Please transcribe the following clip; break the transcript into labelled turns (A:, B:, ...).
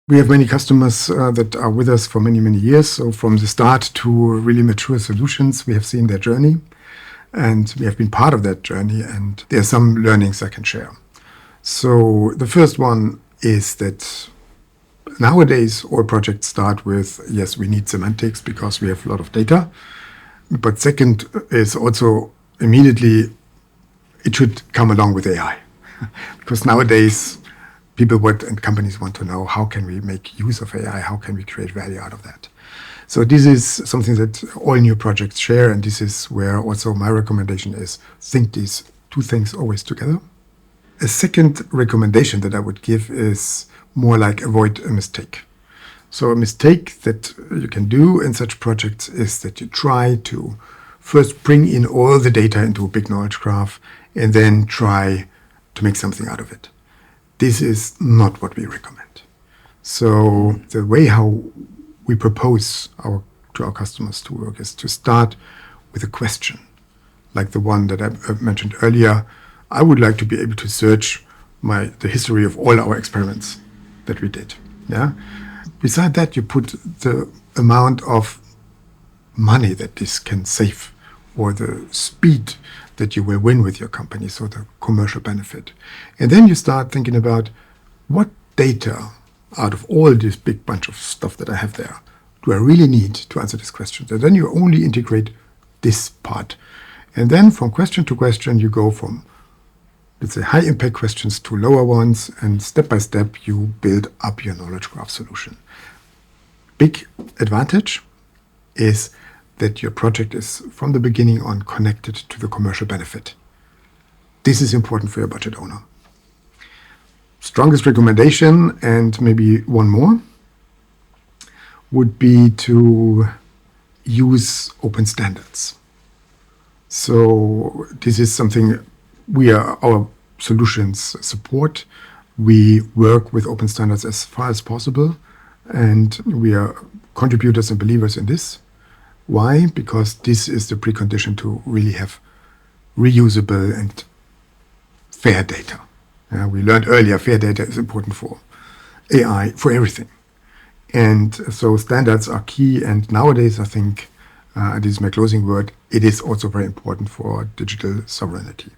A: We have many customers that are with us for many, many years. So from the start to really mature solutions, we have seen their journey and we have been part of that journey. And there are some learnings I can share. So the first one is that nowadays all projects start with, yes, we need semantics because we have a lot of data. But second is also immediately it should come along with AI. Because nowadays people and companies want to know, how can we make use of AI? How can we create value out of that? So this is something that all new projects share. And this is where also my recommendation is, think these two things always together. A second recommendation that I would give is more like avoid a mistake. So a mistake that you can do in such projects is that you try to first bring in all the data into a big knowledge graph and then try to make something out of it. This is not what we recommend. So the way how we propose to our customers to work is to start with a question, like the one that I mentioned earlier. I would like to be able to search the history of all our experiments that we did. Yeah. Beside that, you put the amount of money that this can save or the speed that you will win with your company, so the commercial benefit. And then you start thinking about what data out of all this big bunch of stuff that I have there do I really need to answer this question? And then you only integrate this part. And then from question to question, you go from, let's say, high impact questions to lower ones, and step by step, you build up your knowledge graph solution. Big advantage is that your project is from the beginning on connected to the commercial benefit. This is important for your budget owner. Strongest recommendation, and maybe one more, would be to use open standards. So this is something our solutions support. We work with open standards as far as possible, and we are contributors and believers in this. Why? Because this is the precondition to really have reusable and fair data. We learned earlier, fair data is important for AI, for everything. And so standards are key. And nowadays, I think, this is my closing word, it is also very important for digital sovereignty.